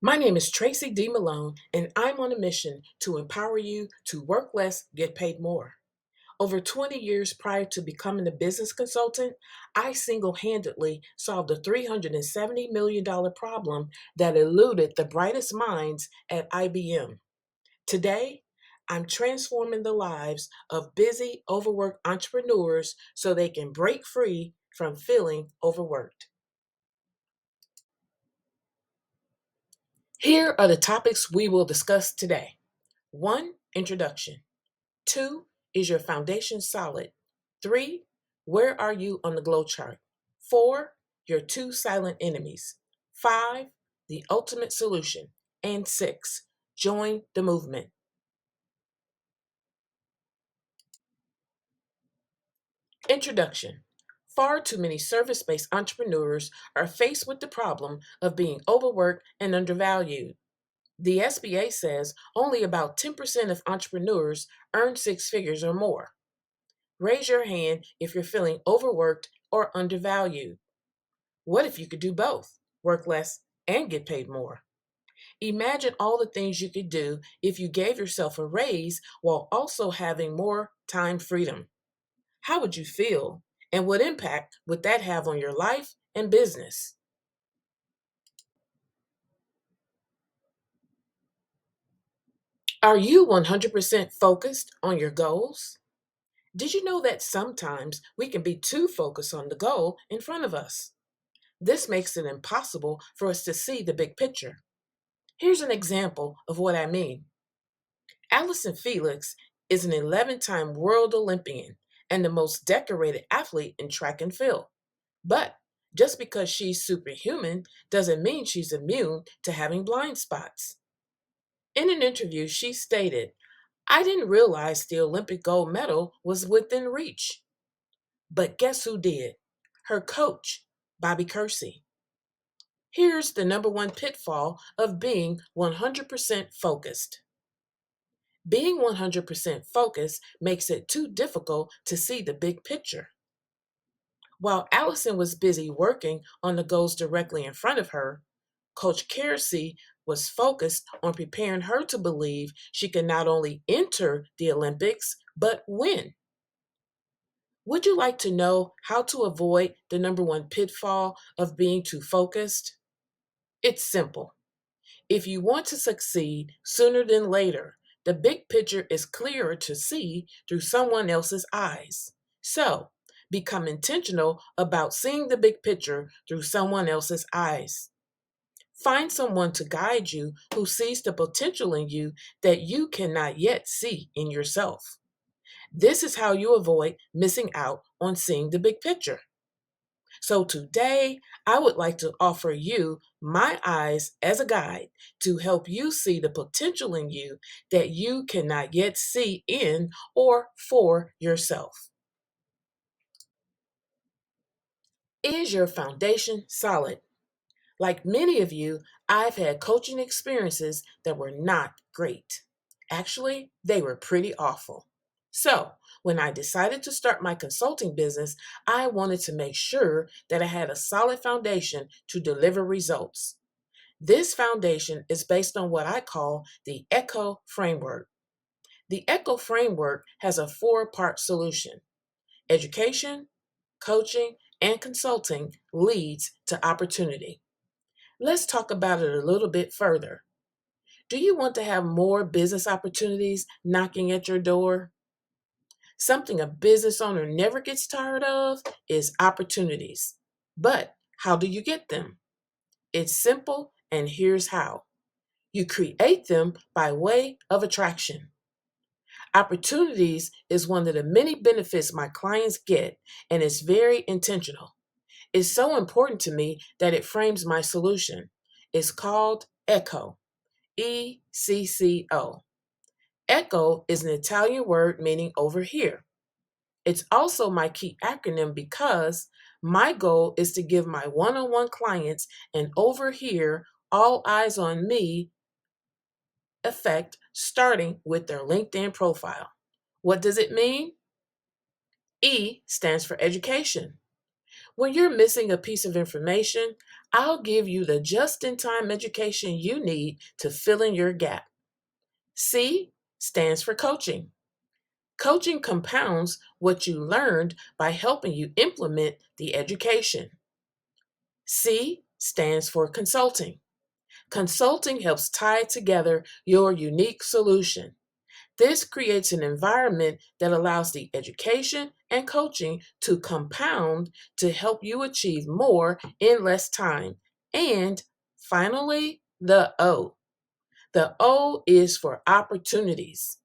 My name is TracyDMalone, and I'm on a mission to empower you to work less, get paid more. Over 20 years prior to becoming a business consultant, I single handedly solved a $370 million problem that eluded the brightest minds at IBM. Today, I'm transforming the lives of busy, overworked entrepreneurs so they can break free from feeling overworked. Here are the topics we will discuss today. 1. Introduction. 2. Is your foundation solid? 3. Where are you on the glow chart? 4. Your two silent enemies. 5. The ultimate solution. And 6. Join the movement. Introduction. Far too many service based entrepreneurs are faced with the problem of being overworked and undervalued. The SBA says only about 10% of entrepreneurs earn six figures or more. Raise your hand if you're feeling overworked or undervalued. What if you could do both? Work less and get paid more. Imagine all the things you could do if you gave yourself a raise while also having more time freedom. How would you feel? And what impact would that have on your life and business? Are you 100% focused on your goals? Did you know that sometimes we can be too focused on the goal in front of us? This makes it impossible for us to see the big picture. Here's an example of what I mean. Allison Felix is an 11-time world Olympian and the most decorated athlete in track and field. But just because she's superhuman doesn't mean she's immune to having blind spots. In an interview, she stated, I didn't realize the Olympic gold medal was within reach. But guess who did? Her coach, Bobby Kersey. Here's the number one pitfall of being 100% focused. Being 100% focused makes it too difficult to see the big picture. While Allison was busy working on the goals directly in front of her, Coach Kersey was focused on preparing her to believe she could not only enter the Olympics, but win. Would you like to know how to avoid the number one pitfall of being too focused? It's simple. If you want to succeed sooner than later, the big picture is clearer to see through someone else's eyes. So, become intentional about seeing the big picture through someone else's eyes. Find someone to guide you who sees the potential in you that you cannot yet see in yourself. This is how you avoid missing out on seeing the big picture. So today, I would like to offer you my eyes as a guide to help you see the potential in you that you cannot yet see in or for yourself. Is your foundation solid? Like many of you, I've had coaching experiences that were not great. Actually, they were pretty awful. So, when I decided to start my consulting business, I wanted to make sure that I had a solid foundation to deliver results. This foundation is based on what I call the ECHO framework. The ECHO framework has a four-part solution: education, coaching, and consulting leads to opportunity. Let's talk about it a little bit further. Do you want to have more business opportunities knocking at your door? Something a business owner never gets tired of is opportunities. But how do you get them? It's simple, and here's how. You create them by way of attraction. Opportunities is one of the many benefits my clients get, and it's very intentional. It's so important to me that it frames my solution. It's called ECHO. ECCO. ECHO is an Italian word meaning over here. It's also my key acronym because my goal is to give my one on one clients an over here, all eyes on me effect starting with their LinkedIn profile. What does it mean? E stands for education. When you're missing a piece of information, I'll give you the just in time education you need to fill in your gap. C stands for coaching. Coaching compounds what you learned by helping you implement the education. C stands for consulting. Consulting helps tie together your unique solution. This creates an environment that allows the education and coaching to compound to help you achieve more in less time. And finally, the O. The O is for opportunities.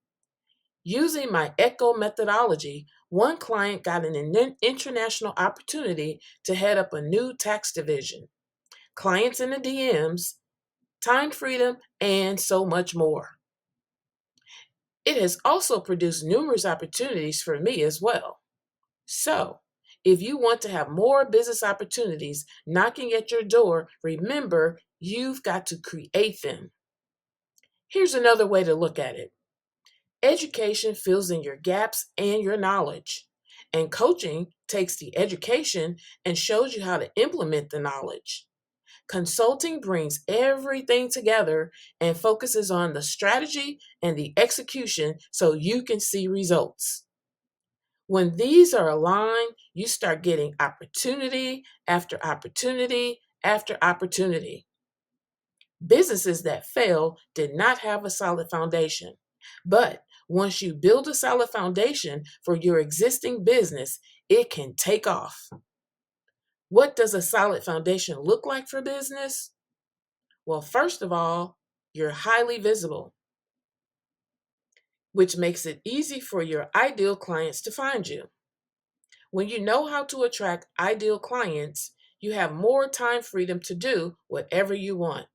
Using my ECHO methodology, one client got an international opportunity to head up a new tax division, clients in the DMs, time freedom, and so much more. It has also produced numerous opportunities for me as well. So, if you want to have more business opportunities knocking at your door, remember you've got to create them. Here's another way to look at it. Education fills in your gaps and your knowledge, and coaching takes the education and shows you how to implement the knowledge. Consulting brings everything together and focuses on the strategy and the execution so you can see results. When these are aligned, you start getting opportunity after opportunity after opportunity. Businesses that fail did not have a solid foundation. But once you build a solid foundation for your existing business, it can take off. What does a solid foundation look like for business? Well, first of all, you're highly visible, which makes it easy for your ideal clients to find you. When you know how to attract ideal clients, you have more time freedom to do whatever you want.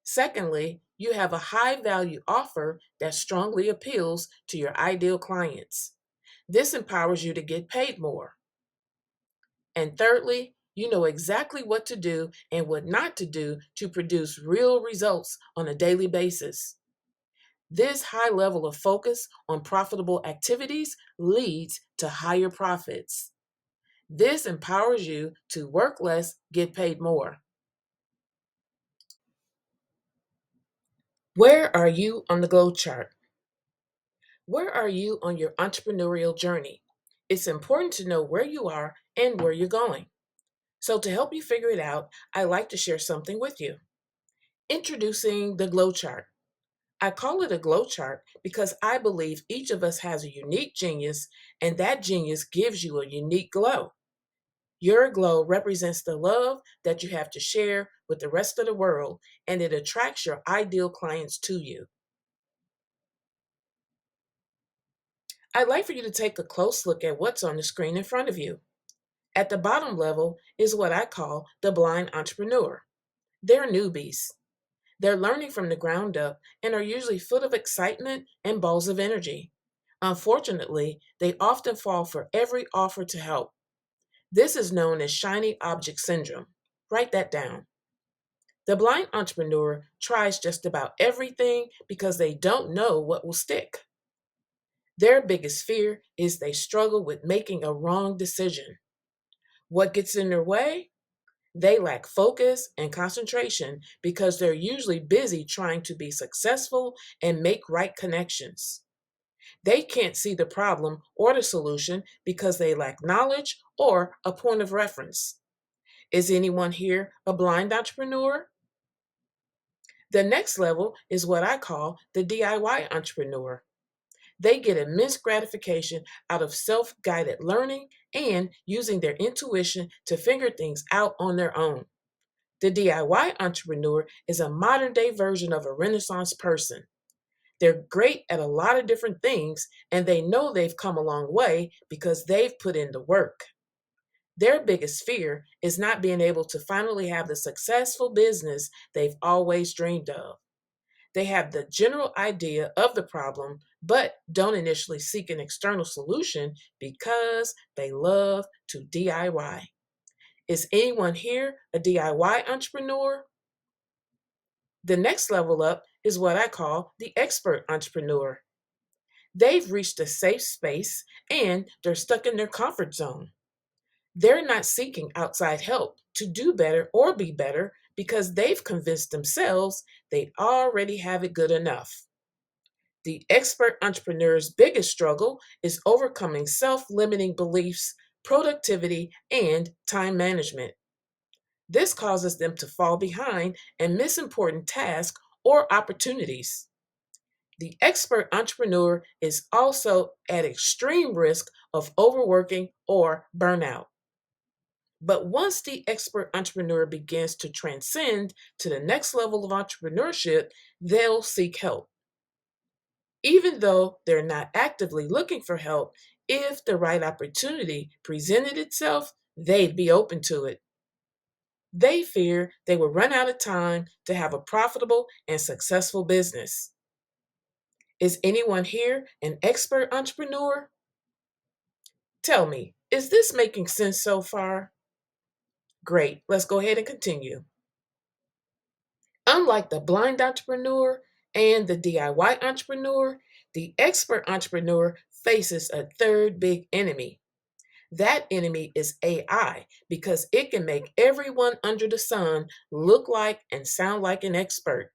Secondly, you have a high value offer that strongly appeals to your ideal clients. This empowers you to get paid more. And thirdly, you know exactly what to do and what not to do to produce real results on a daily basis. This high level of focus on profitable activities leads to higher profits. This empowers you to work less, get paid more. Where are you on the glow chart? Where are you on your entrepreneurial journey? It's important to know where you are and where you're going. So, to help you figure it out, I like to share something with you. Introducing the glow chart. I call it a glow chart because I believe each of us has a unique genius, and that genius gives you a unique glow. Your glow represents the love that you have to share with the rest of the world, and it attracts your ideal clients to you. I'd like for you to take a close look at what's on the screen in front of you. At the bottom level is what I call the blind entrepreneur. They're newbies. They're learning from the ground up and are usually full of excitement and balls of energy. Unfortunately, they often fall for every offer to help. This is known as shiny object syndrome. Write that down. The blind entrepreneur tries just about everything because they don't know what will stick. Their biggest fear is they struggle with making a wrong decision. What gets in their way? They lack focus and concentration because they're usually busy trying to be successful and make right connections. They can't see the problem or the solution because they lack knowledge or a point of reference. Is anyone here a blind entrepreneur? The next level is what I call the DIY entrepreneur. They get immense gratification out of self guided learning and using their intuition to figure things out on their own. The DIY entrepreneur is a modern day version of a Renaissance person. They're great at a lot of different things, and they know they've come a long way because they've put in the work. Their biggest fear is not being able to finally have the successful business they've always dreamed of. They have the general idea of the problem, but don't initially seek an external solution because they love to DIY. Is anyone here a DIY entrepreneur? The next level up is what I call the expert entrepreneur. They've reached a safe space and they're stuck in their comfort zone. They're not seeking outside help to do better or be better because they've convinced themselves they already have it good enough. The expert entrepreneur's biggest struggle is overcoming self limiting beliefs, productivity, and time management. This causes them to fall behind and miss important tasks or opportunities. The expert entrepreneur is also at extreme risk of overworking or burnout. But once the expert entrepreneur begins to transcend to the next level of entrepreneurship, they'll seek help. Even though they're not actively looking for help, if the right opportunity presented itself, they'd be open to it. They fear they will run out of time to have a profitable and successful business. Is anyone here an expert entrepreneur? Tell me, is this making sense so far? Great, let's go ahead and continue. Unlike the blind entrepreneur and the DIY entrepreneur, the expert entrepreneur faces a third big enemy. That enemy is AI because it can make everyone under the sun look like and sound like an expert.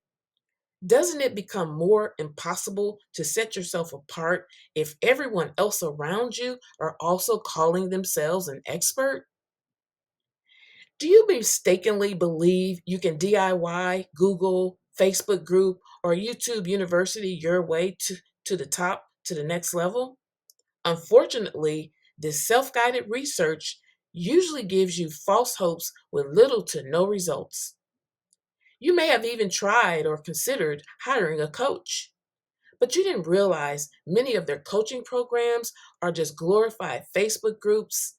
Doesn't it become more impossible to set yourself apart if everyone else around you are also calling themselves an expert? Do you mistakenly believe you can DIY, Google, Facebook group, or YouTube University your way to the top, to the next level? Unfortunately, this self guided research usually gives you false hopes with little to no results. You may have even tried or considered hiring a coach, but you didn't realize many of their coaching programs are just glorified Facebook groups.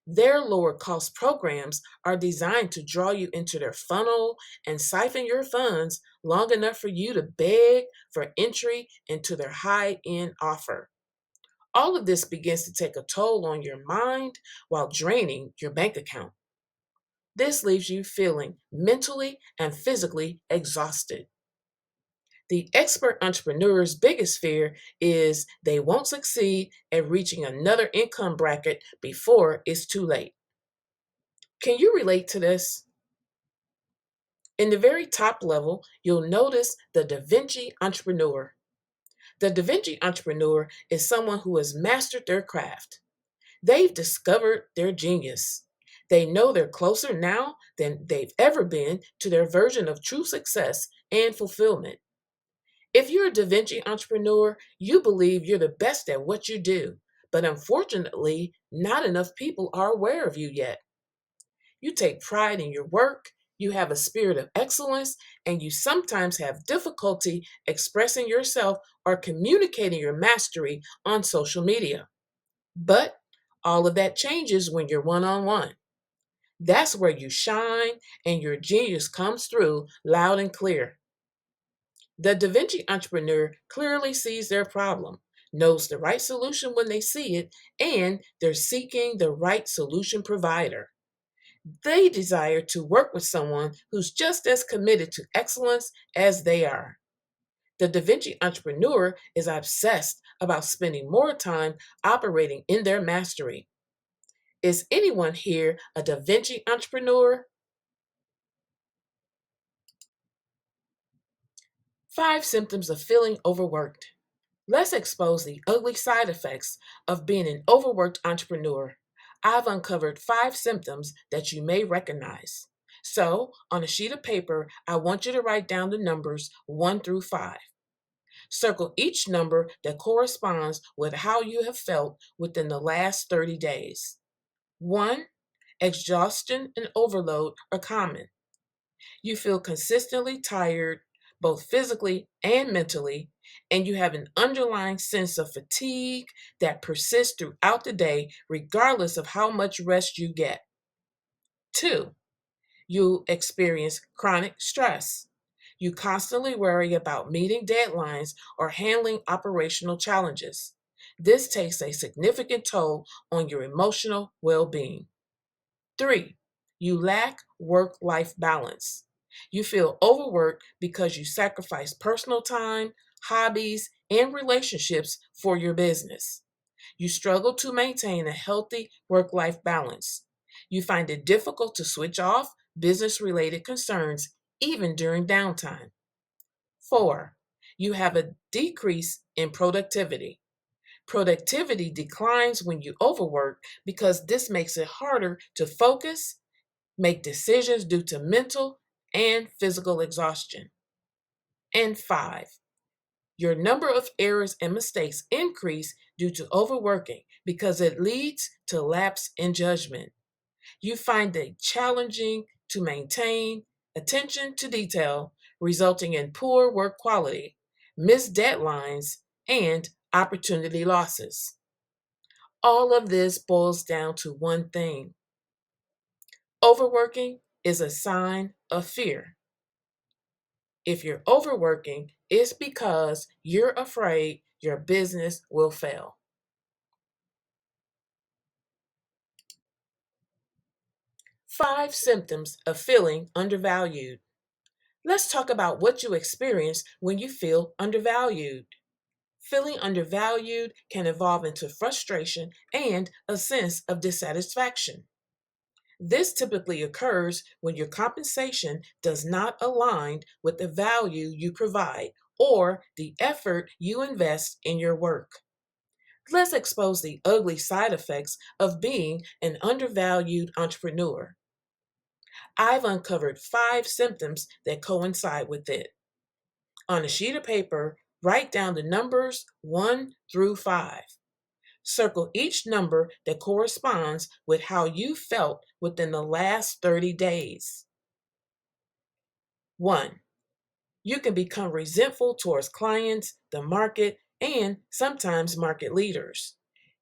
Their lower cost programs are designed to draw you into their funnel and siphon your funds long enough for you to beg for entry into their high end offer. All of this begins to take a toll on your mind while draining your bank account. This leaves you feeling mentally and physically exhausted. The expert entrepreneur's biggest fear is they won't succeed at reaching another income bracket before it's too late. Can you relate to this? In the very top level, you'll notice the Da Vinci entrepreneur. The Da Vinci entrepreneur is someone who has mastered their craft. They've discovered their genius. They know they're closer now than they've ever been to their version of true success and fulfillment. If you're a Da Vinci entrepreneur, you believe you're the best at what you do, but unfortunately, not enough people are aware of you yet. You take pride in your work, you have a spirit of excellence, and you sometimes have difficulty expressing yourself or communicating your mastery on social media. But all of that changes when you're one on one. That's where you shine and your genius comes through loud and clear. The Da Vinci entrepreneur clearly sees their problem, knows the right solution when they see it, and they're seeking the right solution provider. They desire to work with someone who's just as committed to excellence as they are. The Da Vinci entrepreneur is obsessed about spending more time operating in their mastery. Is anyone here a Da Vinci entrepreneur? 5 symptoms of feeling overworked. Let's expose the ugly side effects of being an overworked entrepreneur. I've uncovered 5 symptoms that you may recognize. So, on a sheet of paper, I want you to write down the numbers 1 through 5. Circle each number that corresponds with how you have felt within the last 30 days. 1. Exhaustion and overload are common. You feel consistently tired, both physically and mentally, and you have an underlying sense of fatigue that persists throughout the day, regardless of how much rest you get. 2. You experience chronic stress. You constantly worry about meeting deadlines or handling operational challenges. This takes a significant toll on your emotional well being. 3. You lack work life balance. You feel overworked because you sacrifice personal time, hobbies, and relationships for your business. You struggle to maintain a healthy work life balance. You find it difficult to switch off business related concerns even during downtime. 4, you have a decrease in productivity. Productivity declines when you overwork because this makes it harder to focus, make decisions due to mental and physical exhaustion. And 5, your number of errors and mistakes increase due to overworking because it leads to lapse in judgment. You find it challenging to maintain attention to detail, resulting in poor work quality, missed deadlines, and opportunity losses. All of this boils down to one thing: overworking is a sign of fear. If you're overworking, it's because you're afraid your business will fail. 5 symptoms of feeling undervalued. Let's talk about what you experience when you feel undervalued. Feeling undervalued can evolve into frustration and a sense of dissatisfaction. This typically occurs when your compensation does not align with the value you provide or the effort you invest in your work. Let's expose the ugly side effects of being an undervalued entrepreneur. I've uncovered 5 symptoms that coincide with it. On a sheet of paper, write down the numbers 1 through 5. Circle each number that corresponds with how you felt within the last 30 days. 1. You can become resentful towards clients, the market, and sometimes market leaders.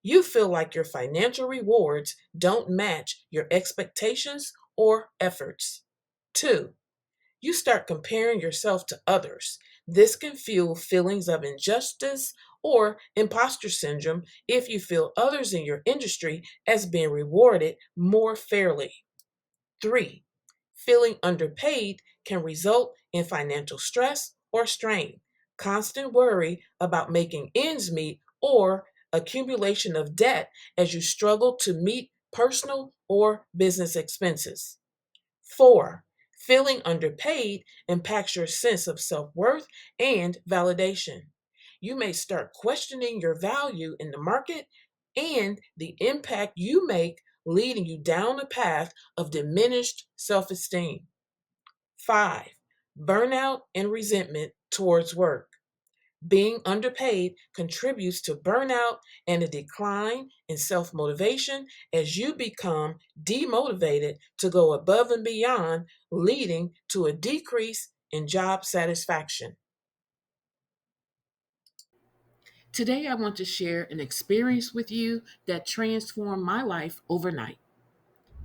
You feel like your financial rewards don't match your expectations or efforts. 2. You start comparing yourself to others. This can fuel feelings of injustice or imposter syndrome if you feel others in your industry as being rewarded more fairly. 3. Feeling underpaid can result in financial stress or strain, constant worry about making ends meet, or accumulation of debt as you struggle to meet personal or business expenses. 4. Feeling underpaid impacts your sense of self worth and validation. You may start questioning your value in the market and the impact you make, leading you down a path of diminished self esteem. 5. Burnout and resentment towards work. Being underpaid contributes to burnout and a decline in self motivation as you become demotivated to go above and beyond, leading to a decrease in job satisfaction. Today, I want to share an experience with you that transformed my life overnight.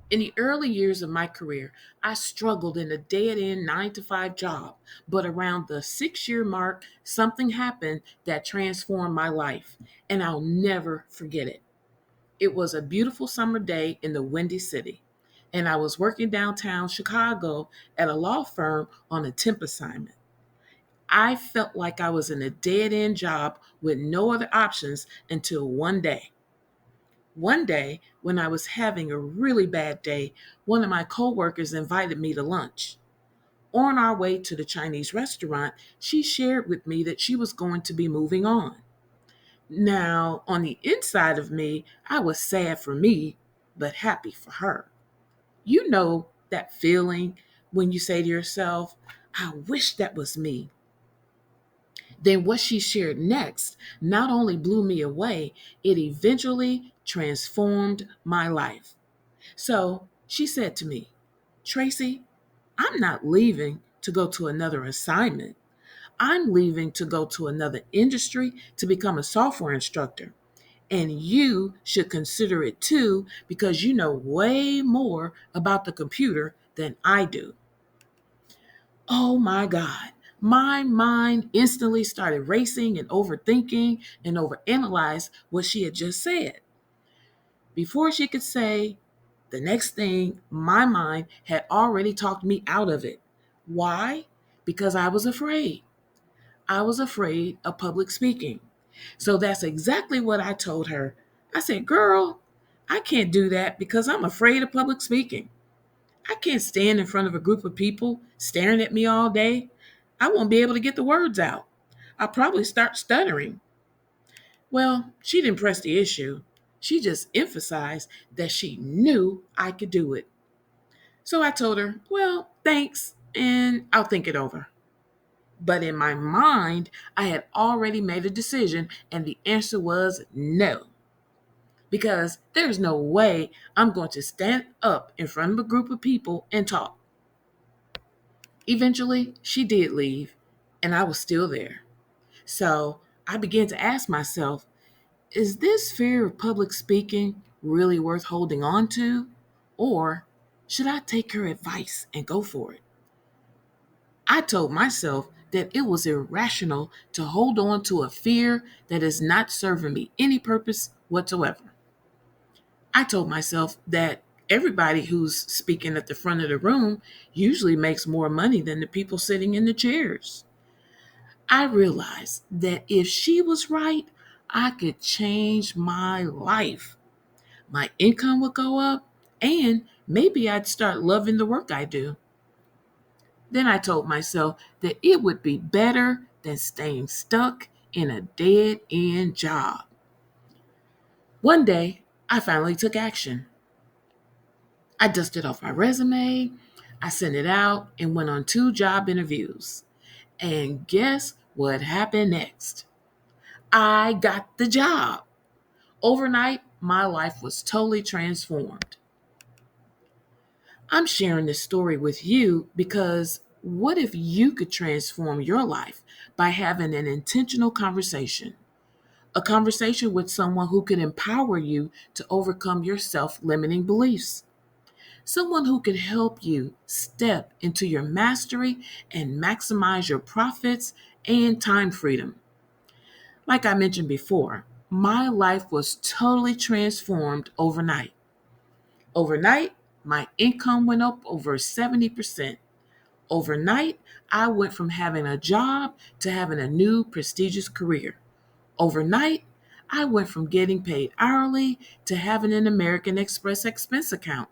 In the early years of my career, I struggled in a dead end 9 to 5 job, but around the 6 year mark, something happened that transformed my life, and I'll never forget it. It was a beautiful summer day in the Windy City, and I was working downtown Chicago at a law firm on a temp assignment. I felt like I was in a dead end job with no other options until one day. One day, when I was having a really bad day, one of my coworkers invited me to lunch. On our way to the Chinese restaurant, she shared with me that she was going to be moving on. Now, on the inside of me, I was sad for me, but happy for her. You know that feeling when you say to yourself, I wish that was me. Then what she shared next not only blew me away, it eventually transformed my life. So she said to me, Tracy, I'm not leaving to go to another assignment. I'm leaving to go to another industry to become a software instructor. And you should consider it too because you know way more about the computer than I do. Oh my God. My mind instantly started racing and overthinking and overanalyzed what she had just said. Before she could say the next thing, my mind had already talked me out of it. Why? Because I was afraid. I was afraid of public speaking. So that's exactly what I told her. I said, girl, I can't do that because I'm afraid of public speaking. I can't stand in front of a group of people staring at me all day. I won't be able to get the words out. I'll probably start stuttering. Well, she didn't press the issue. She just emphasized that she knew I could do it. So I told her, well, thanks, and I'll think it over. But in my mind, I had already made a decision, and the answer was no. Because there's no way I'm going to stand up in front of a group of people and talk. Eventually, she did leave, and I was still there. So I began to ask myself, is this fear of public speaking really worth holding on to? Or should I take her advice and go for it? I told myself that it was irrational to hold on to a fear that is not serving me any purpose whatsoever. I told myself that everybody who's speaking at the front of the room usually makes more money than the people sitting in the chairs. I realized that if she was right, I could change my life. My income would go up, and maybe I'd start loving the work I do. Then I told myself that it would be better than staying stuck in a dead end job. One day, I finally took action. I dusted off my resume, I sent it out, and went on 2 job interviews. And guess what happened next? I got the job. Overnight, my life was totally transformed. I'm sharing this story with you because what if you could transform your life by having an intentional conversation? A conversation with someone who can empower you to overcome your self limiting beliefs. Someone who can help you step into your mastery and maximize your profits and time freedom. Like I mentioned before, my life was totally transformed overnight. Overnight, my income went up over 70%. Overnight, I went from having a job to having a new prestigious career. Overnight, I went from getting paid hourly to having an American Express expense account.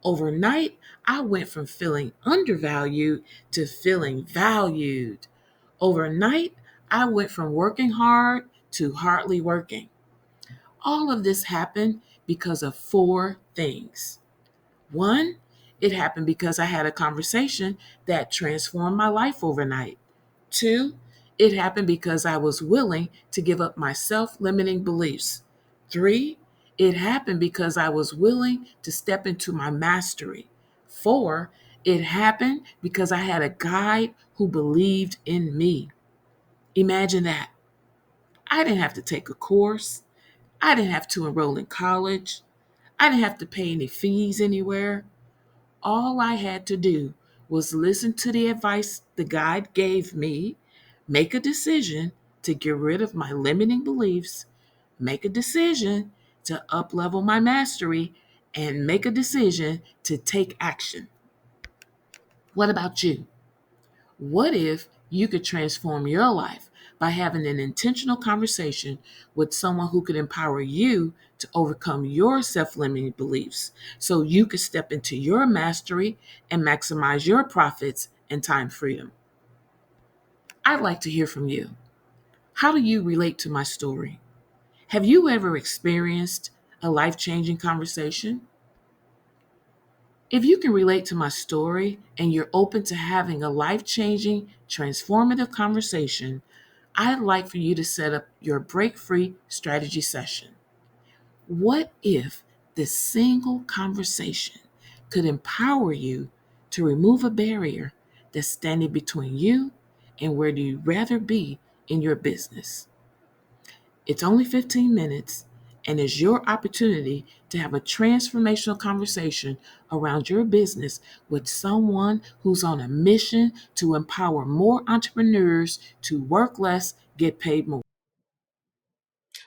Overnight, I went from feeling undervalued to feeling valued. Overnight, I went from working hard to hardly working. All of this happened because of 4 things. One, it happened because I had a conversation that transformed my life overnight. Two, it happened because I was willing to give up my self limiting beliefs. Three, it happened because I was willing to step into my mastery. Four, it happened because I had a guide who believed in me. Imagine that. I didn't have to take a course. I didn't have to enroll in college. I didn't have to pay any fees anywhere. All I had to do was listen to the advice the guide gave me, make a decision to get rid of my limiting beliefs, make a decision to uplevel my mastery, and make a decision to take action. What about you? What if you could transform your life by having an intentional conversation with someone who could empower you to overcome your self limiting beliefs so you could step into your mastery and maximize your profits and time freedom? I'd like to hear from you. How do you relate to my story? Have you ever experienced a life changing conversation? If you can relate to my story and you're open to having a life changing, transformative conversation, I'd like for you to set up your break free strategy session. What if this single conversation could empower you to remove a barrier that's standing between you and where do you rather be in your business? It's only 15 minutes and is your opportunity to have a transformational conversation around your business with someone who's on a mission to empower more entrepreneurs to work less, get paid more.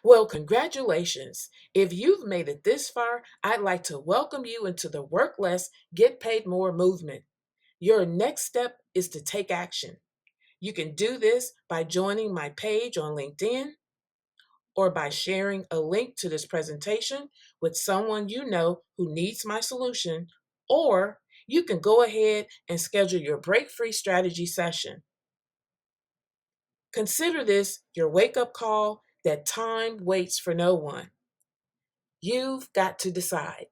Well, congratulations. If you've made it this far, I'd like to welcome you into the Work Less, Get Paid More movement. Your next step is to take action. You can do this by joining my page on LinkedIn or by sharing a link to this presentation with someone you know who needs my solution, or you can go ahead and schedule your break-free strategy session. Consider this your wake-up call that time waits for no one. You've got to decide.